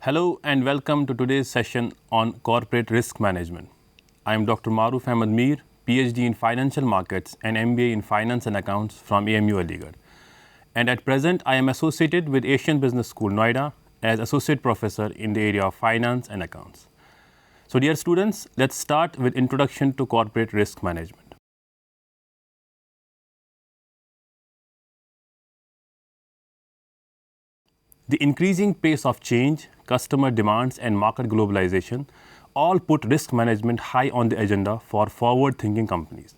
Hello and welcome to today's session on corporate risk management. I am Dr. Maruf Ahmed Mir, PhD in Financial Markets and MBA in Finance and Accounts from AMU Aligarh. And at present, I am associated with Asian Business School, Noida, as Associate Professor in the area of Finance and Accounts. So dear students, let's start with Introduction to Corporate Risk Management. The increasing pace of change, customer demands, and market globalization all put risk management high on the agenda for forward-thinking companies.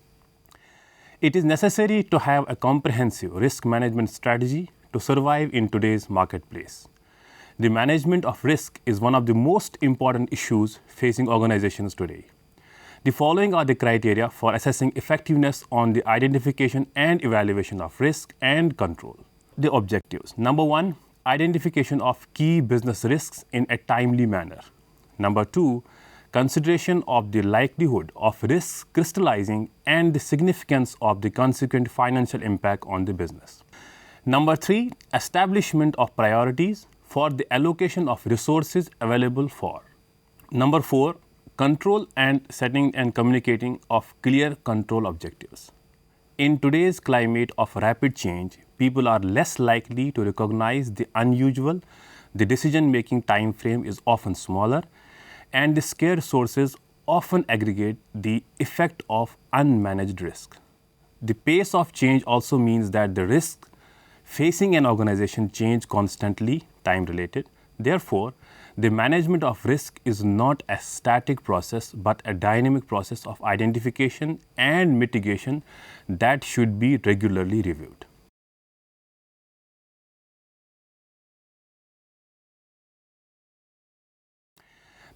It is necessary to have a comprehensive risk management strategy to survive in today's marketplace. The management of risk is one of the most important issues facing organizations today. The following are the criteria for assessing effectiveness on the identification and evaluation of risk and control. The objectives. Number one, identification of key business risks in a timely manner. Number two, consideration of the likelihood of risks crystallizing and the significance of the consequent financial impact on the business. Number three, establishment of priorities for the allocation of resources available for. Number four, control and setting and communicating of clear control objectives. In today's climate of rapid change, people are less likely to recognize the unusual, the decision-making time frame is often smaller, and the scarce sources often aggregate the effect of unmanaged risk. The pace of change also means that the risks facing an organization change constantly, time-related. Therefore, the management of risk is not a static process but a dynamic process of identification and mitigation that should be regularly reviewed.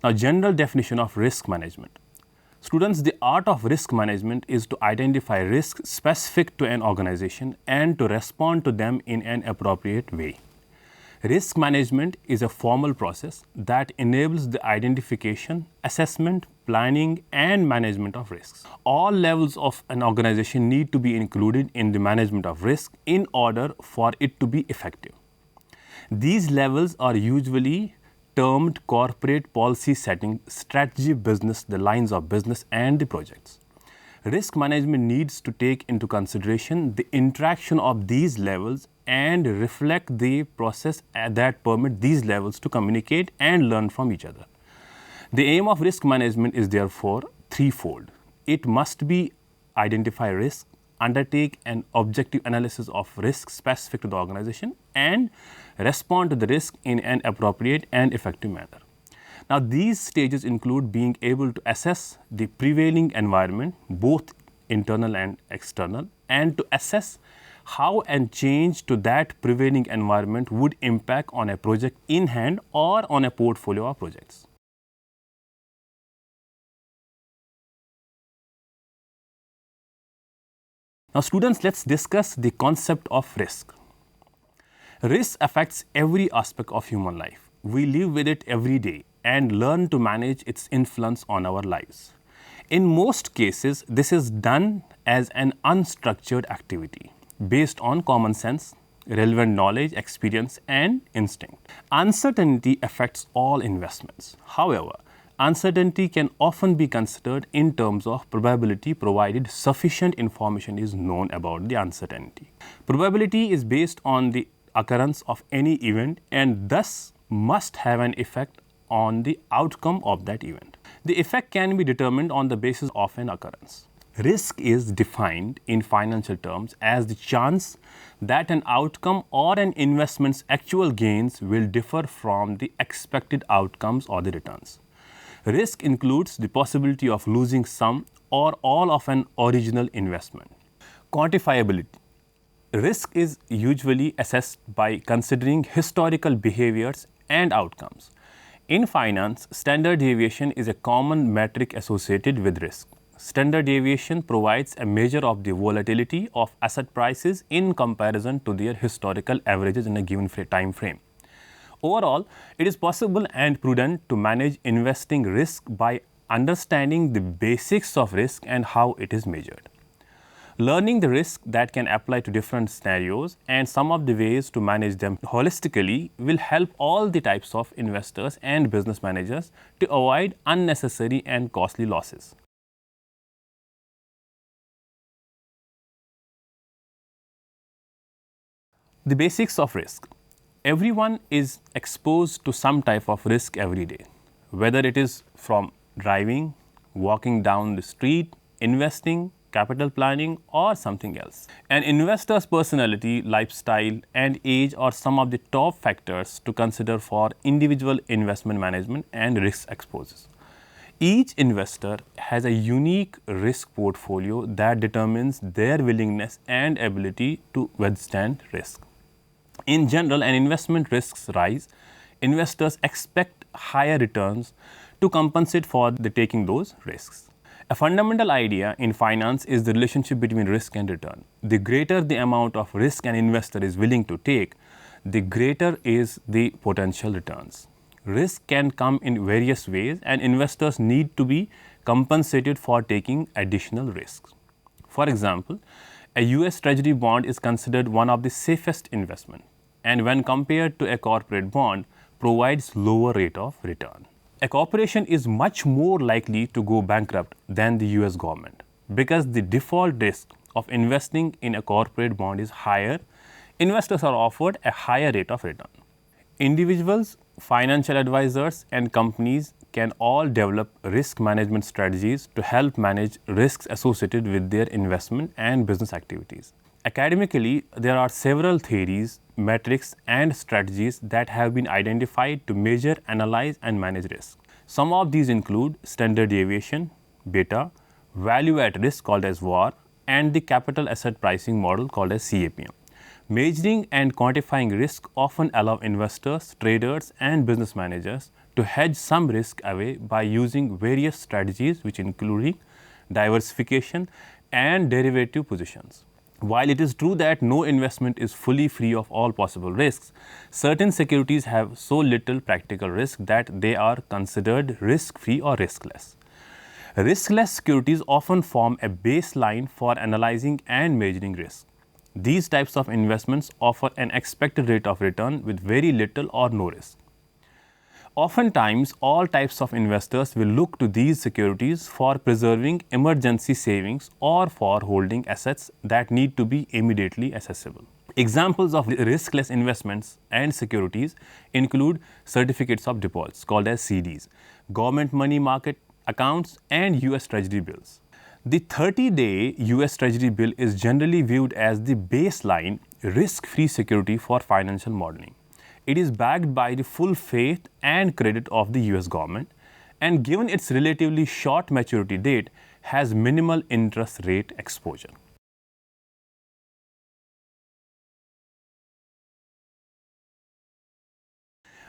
Now, general definition of risk management. Students, the art of risk management is to identify risks specific to an organization and to respond to them in an appropriate way. Risk management is a formal process that enables the identification, assessment, planning, and management of risks. All levels of an organization need to be included in the management of risk in order for it to be effective. These levels are usually termed corporate policy setting, strategy, business, the lines of business, and the projects. Risk management needs to take into consideration the interaction of these levels and reflect the process that permit these levels to communicate and learn from each other. The aim of risk management is therefore threefold. It must be identify risk, undertake an objective analysis of risk specific to the organization, and respond to the risk in an appropriate and effective manner. Now, these stages include being able to assess the prevailing environment, both internal and external, and to assess how a change to that prevailing environment would impact on a project in hand or on a portfolio of projects. Now, students, let's discuss the concept of risk. Risk affects every aspect of human life. We live with it every day and learn to manage its influence on our lives. In most cases, this is done as an unstructured activity based on common sense, relevant knowledge, experience, and instinct. Uncertainty affects all investments. However, Uncertainty can often be considered in terms of probability provided sufficient information is known about the uncertainty. Probability is based on the occurrence of any event and thus must have an effect on the outcome of that event. The effect can be determined on the basis of an occurrence. Risk is defined in financial terms as the chance that an outcome or an investment's actual gains will differ from the expected outcomes or the returns. Risk includes the possibility of losing some or all of an original investment. Quantifiability. Risk is usually assessed by considering historical behaviors and outcomes. In finance, standard deviation is a common metric associated with risk. Standard deviation provides a measure of the volatility of asset prices in comparison to their historical averages in a given time frame. Overall, it is possible and prudent to manage investing risk by understanding the basics of risk and how it is measured. Learning the risk that can apply to different scenarios and some of the ways to manage them holistically will help all the types of investors and business managers to avoid unnecessary and costly losses. The basics of risk. Everyone is exposed to some type of risk every day, whether it is from driving, walking down the street, investing, capital planning, or something else. An investor's personality, lifestyle, and age are some of the top factors to consider for individual investment management and risk exposures. Each investor has a unique risk portfolio that determines their willingness and ability to withstand risk. In general, as investment risks rise, investors expect higher returns to compensate for taking those risks. A fundamental idea in finance is the relationship between risk and return. The greater the amount of risk an investor is willing to take, the greater is the potential returns. Risk can come in various ways and investors need to be compensated for taking additional risks. For example, a US Treasury bond is considered one of the safest investments and when compared to a corporate bond provides lower rate of return. A corporation is much more likely to go bankrupt than the US government because the default risk of investing in a corporate bond is higher. Investors are offered a higher rate of return. Individuals, financial advisors, and companies can all develop risk management strategies to help manage risks associated with their investment and business activities. Academically, there are several theories, metrics, and strategies that have been identified to measure, analyze, and manage risk. Some of these include standard deviation, beta, value at risk called as VAR, and the capital asset pricing model called as CAPM. Measuring and quantifying risk often allow investors, traders, and business managers to hedge some risk away by using various strategies which include diversification and derivative positions. While it is true that no investment is fully free of all possible risks, certain securities have so little practical risk that they are considered risk-free or riskless. Riskless securities often form a baseline for analyzing and measuring risk. These types of investments offer an expected rate of return with very little or no risk. Oftentimes, all types of investors will look to these securities for preserving emergency savings or for holding assets that need to be immediately accessible. Examples of riskless investments and securities include certificates of deposits called as CDs, government money market accounts, and US Treasury bills. The 30-day US Treasury bill is generally viewed as the baseline risk-free security for financial modeling. It is backed by the full faith and credit of the US government and given its relatively short maturity date has minimal interest rate exposure.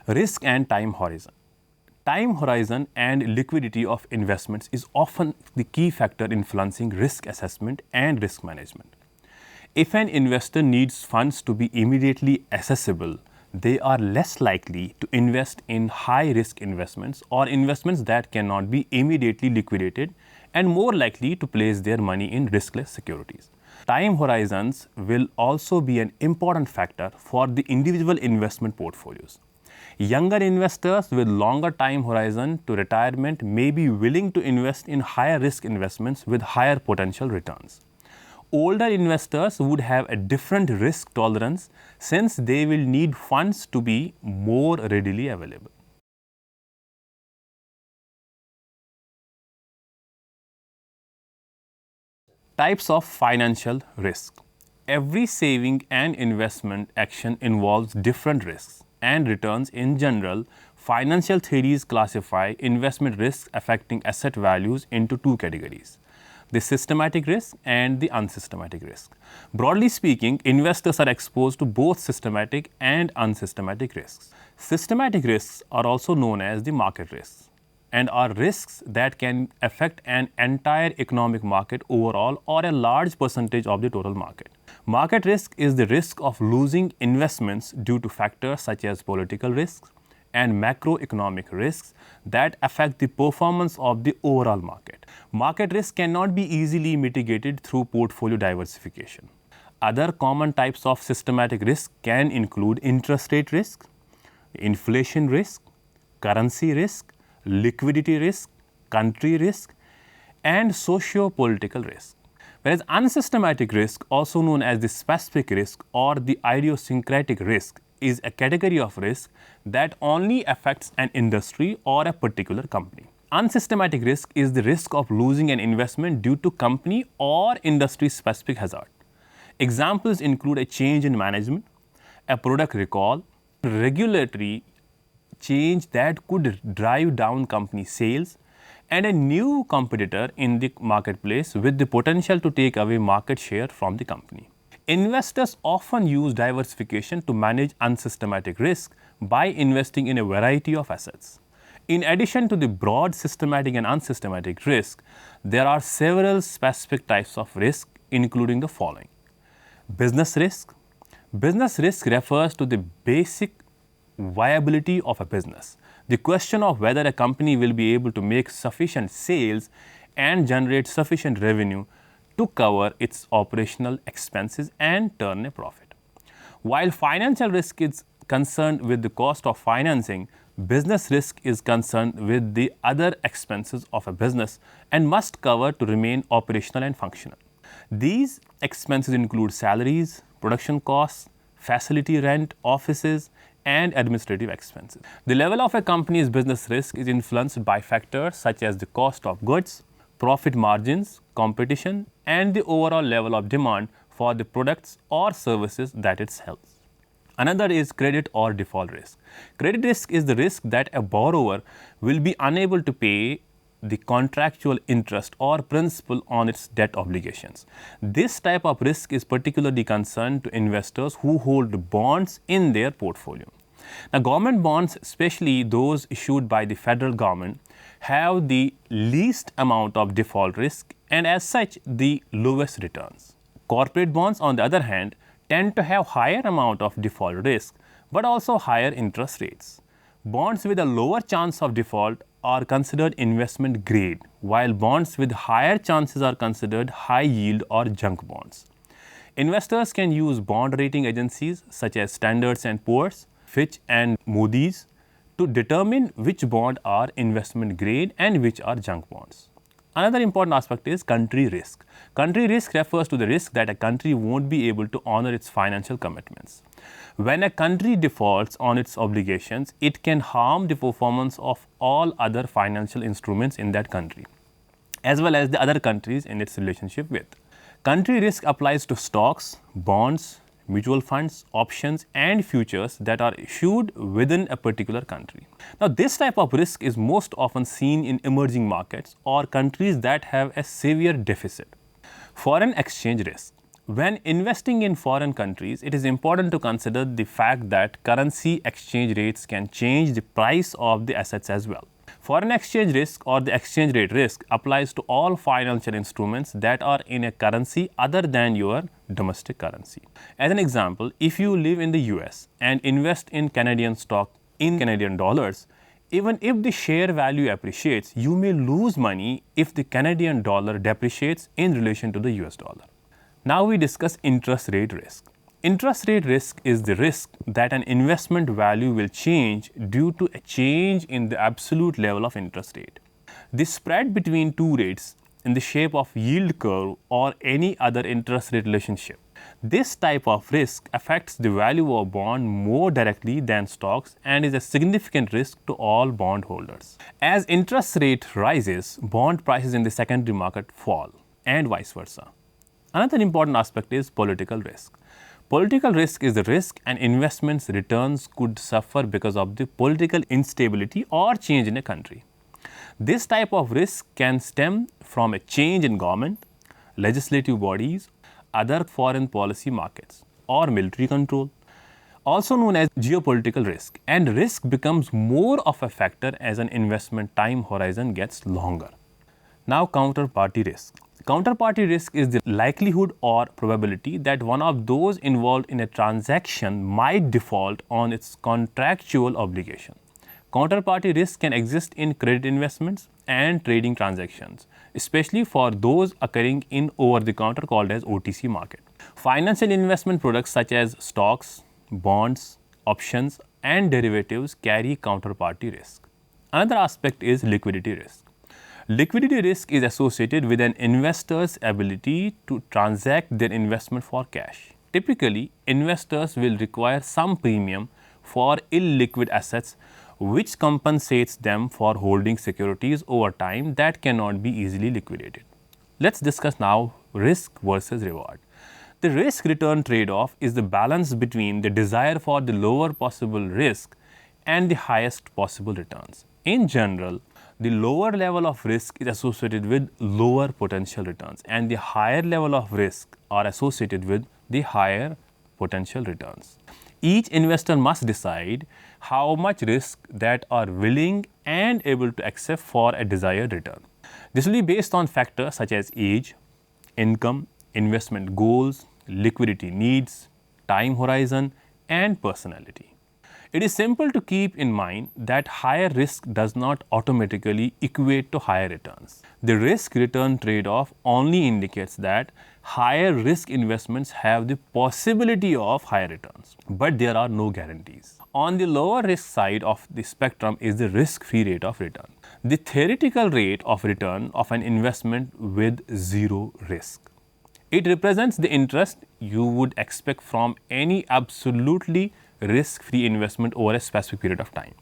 Risk and time horizon. Time horizon and liquidity of investments is often the key factor influencing risk assessment and risk management. If an investor needs funds to be immediately accessible, they are less likely to invest in high-risk investments or investments that cannot be immediately liquidated and more likely to place their money in riskless securities. Time horizons will also be an important factor for the individual investment portfolios. Younger investors with longer time horizon to retirement may be willing to invest in higher risk investments with higher potential returns. Older investors would have a different risk tolerance since they will need funds to be more readily available. Types of financial risk. Every saving and investment action involves different risks and returns. In general, financial theories classify investment risks affecting asset values into two categories: the systematic risk and the unsystematic risk. Broadly speaking, investors are exposed to both systematic and unsystematic risks. Systematic risks are also known as the market risks and are risks that can affect an entire economic market overall or a large percentage of the total market. Market risk is the risk of losing investments due to factors such as political risks and macroeconomic risks that affect the performance of the overall market. Market risk cannot be easily mitigated through portfolio diversification. Other common types of systematic risk can include interest rate risk, inflation risk, currency risk, liquidity risk, country risk, and socio-political risk. Whereas unsystematic risk, also known as the specific risk or the idiosyncratic risk, is a category of risk that only affects an industry or a particular company. Unsystematic risk is the risk of losing an investment due to company or industry specific hazard. Examples include a change in management, a product recall, regulatory change that could drive down company sales, and a new competitor in the marketplace with the potential to take away market share from the company. Investors often use diversification to manage unsystematic risk by investing in a variety of assets. In addition to the broad systematic and unsystematic risk, there are several specific types of risk, including the following: business risk. Business risk refers to the basic viability of a business. The question of whether a company will be able to make sufficient sales and generate sufficient revenue to cover its operational expenses and turn a profit. While financial risk is concerned with the cost of financing, business risk is concerned with the other expenses of a business and must cover to remain operational and functional. These expenses include salaries, production costs, facility rent, offices, and administrative expenses. The level of a company's business risk is influenced by factors such as the cost of goods, profit margins, competition, and the overall level of demand for the products or services that it sells. Another is credit or default risk. Credit risk is the risk that a borrower will be unable to pay the contractual interest or principal on its debt obligations. This type of risk is particularly concerned to investors who hold bonds in their portfolio. Now, government bonds, especially those issued by the federal government, have the least amount of default risk and as such the lowest returns. Corporate bonds, on the other hand, tend to have higher amount of default risk but also higher interest rates. Bonds with a lower chance of default are considered investment grade, while bonds with higher chances are considered high yield or junk bonds. Investors can use bond rating agencies such as Standard & Poor's, Fitch, and Moody's to determine which bonds are investment grade and which are junk bonds. Another important aspect is country risk. Country risk refers to the risk that a country won't be able to honor its financial commitments. When a country defaults on its obligations, it can harm the performance of all other financial instruments in that country, as well as the other countries in its relationship with. Country risk applies to stocks, bonds, mutual funds, options, and futures that are issued within a particular country. Now, this type of risk is most often seen in emerging markets or countries that have a severe deficit. Foreign exchange risk. When investing in foreign countries, it is important to consider the fact that currency exchange rates can change the price of the assets as well. Foreign exchange risk or the exchange rate risk applies to all financial instruments that are in a currency other than your domestic currency. As an example, if you live in the US and invest in Canadian stock in Canadian dollars, even if the share value appreciates, you may lose money if the Canadian dollar depreciates in relation to the US dollar. Now we discuss interest rate risk. Interest rate risk is the risk that an investment value will change due to a change in the absolute level of interest rate. The spread between two rates in the shape of yield curve or any other interest rate relationship. This type of risk affects the value of bond more directly than stocks and is a significant risk to all bondholders. As interest rate rises, bond prices in the secondary market fall and vice versa. Another important aspect is political risk. Political risk is the risk an investment's returns could suffer because of the political instability or change in a country. This type of risk can stem from a change in government, legislative bodies, other foreign policy markets, or military control, also known as geopolitical risk. And risk becomes more of a factor as an investment time horizon gets longer. Now, counterparty risk. Counterparty risk is the likelihood or probability that one of those involved in a transaction might default on its contractual obligation. Counterparty risk can exist in credit investments and trading transactions, especially for those occurring in over-the-counter called as OTC market. Financial investment products such as stocks, bonds, options and derivatives carry counterparty risk. Another aspect is liquidity risk. Liquidity risk is associated with an investor's ability to transact their investment for cash. Typically, investors will require some premium for illiquid assets, which compensates them for holding securities over time that cannot be easily liquidated. Let's discuss now risk versus reward. The risk return trade-off is the balance between the desire for the lower possible risk and the highest possible returns. In general, the lower level of risk is associated with lower potential returns and the higher level of risk are associated with the higher potential returns. Each investor must decide how much risk that are willing and able to accept for a desired return. This will be based on factors such as age, income, investment goals, liquidity needs, time horizon and personality. It is simple to keep in mind that higher risk does not automatically equate to higher returns. The risk-return trade-off only indicates that higher risk investments have the possibility of higher returns, but there are no guarantees. On the lower risk side of the spectrum is the risk-free rate of return, the theoretical rate of return of an investment with zero risk. It represents the interest you would expect from any absolutely risk-free investment over a specific period of time.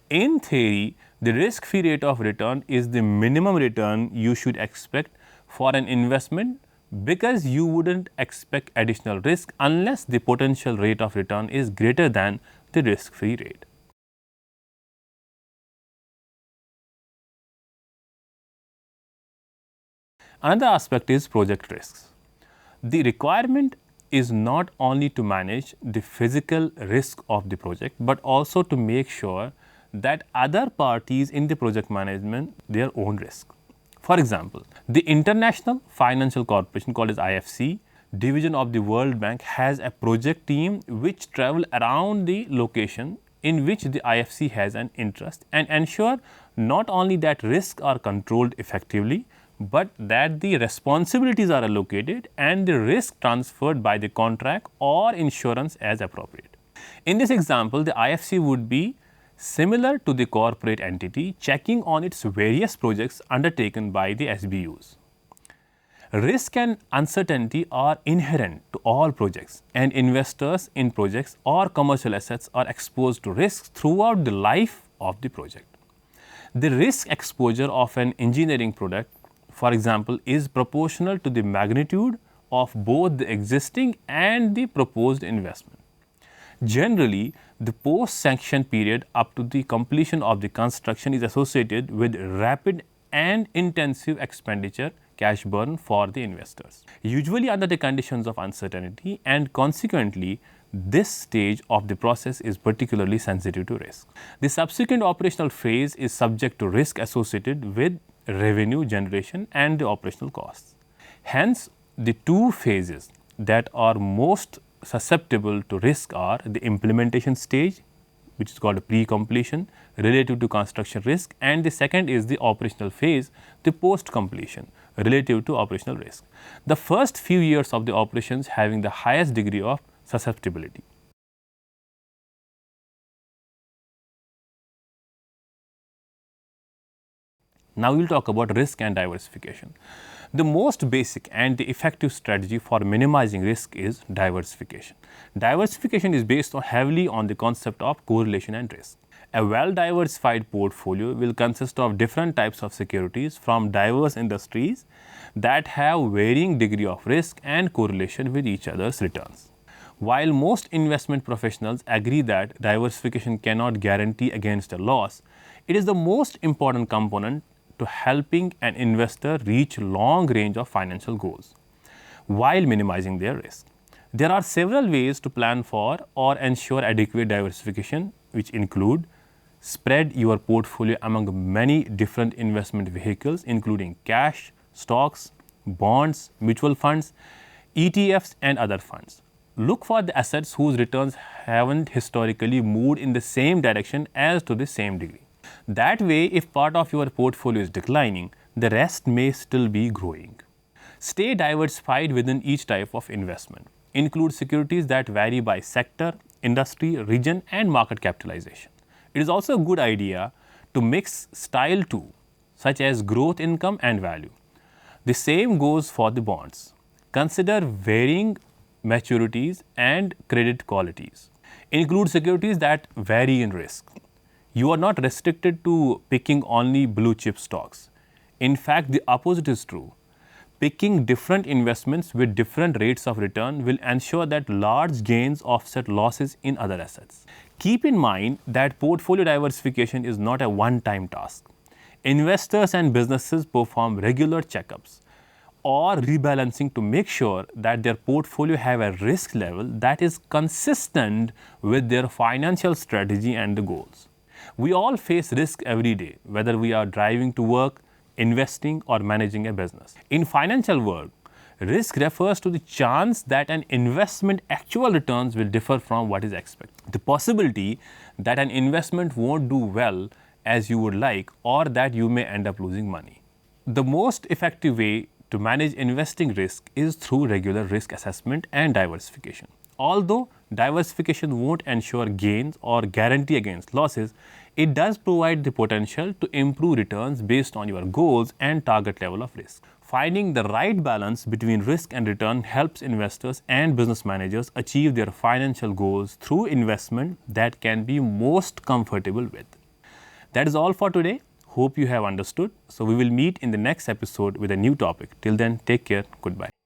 In theory, the risk-free rate of return is the minimum return you should expect for an investment because you wouldn't expect additional risk unless the potential rate of return is greater than the risk-free rate. Another aspect is project risks. The requirement is not only to manage the physical risk of the project, but also to make sure that other parties in the project management their own risk. For example, the International Financial Corporation, called as IFC, division of the World Bank, has a project team which travel around the location in which the IFC has an interest and ensure not only that risks are controlled effectively, but that the responsibilities are allocated and the risk transferred by the contract or insurance as appropriate. In this example, the IFC would be similar to the corporate entity checking on its various projects undertaken by the SBUs. Risk and uncertainty are inherent to all projects, and investors in projects or commercial assets are exposed to risks throughout the life of the project. The risk exposure of an engineering product, for example, is proportional to the magnitude of both the existing and the proposed investment. Generally, the post-sanction period up to the completion of the construction is associated with rapid and intensive expenditure cash burn for the investors, usually under the conditions of uncertainty, and consequently, this stage of the process is particularly sensitive to risk. The subsequent operational phase is subject to risk associated with revenue generation and the operational costs. Hence, the two phases that are most susceptible to risk are the implementation stage, which is called pre-completion, relative to construction risk, and the second is the operational phase, the post-completion, relative to operational risk. The first few years of the operations having the highest degree of susceptibility. Now we'll talk about risk and diversification. The most basic and the effective strategy for minimizing risk is diversification. Diversification is based heavily on the concept of correlation and risk. A well-diversified portfolio will consist of different types of securities from diverse industries that have varying degree of risk and correlation with each other's returns. While most investment professionals agree that diversification cannot guarantee against a loss, it is the most important component to helping an investor reach long range of financial goals while minimizing their risk. There are several ways to plan for or ensure adequate diversification, which include spread your portfolio among many different investment vehicles, including cash, stocks, bonds, mutual funds, ETFs, and other funds. Look for the assets whose returns haven't historically moved in the same direction as to the same degree. That way, if part of your portfolio is declining, the rest may still be growing. Stay diversified within each type of investment. Include securities that vary by sector, industry, region, and market capitalization. It is also a good idea to mix style too, such as growth, income, and value. The same goes for the bonds. Consider varying maturities and credit qualities. Include securities that vary in risk. You are not restricted to picking only blue chip stocks. In fact, the opposite is true. Picking different investments with different rates of return will ensure that large gains offset losses in other assets. Keep in mind that portfolio diversification is not a one-time task. Investors and businesses perform regular checkups or rebalancing to make sure that their portfolio have a risk level that is consistent with their financial strategy and the goals. We all face risk every day, whether we are driving to work, investing, or managing a business. In financial world, risk refers to the chance that an investment actual returns will differ from what is expected. The possibility that an investment won't do well as you would like, or that you may end up losing money. The most effective way to manage investing risk is through regular risk assessment and diversification. Although diversification won't ensure gains or guarantee against losses, it does provide the potential to improve returns based on your goals and target level of risk. Finding the right balance between risk and return helps investors and business managers achieve their financial goals through investment that can be most comfortable with. That is all for today. Hope you have understood. So we will meet in the next episode with a new topic. Till then, take care. Goodbye.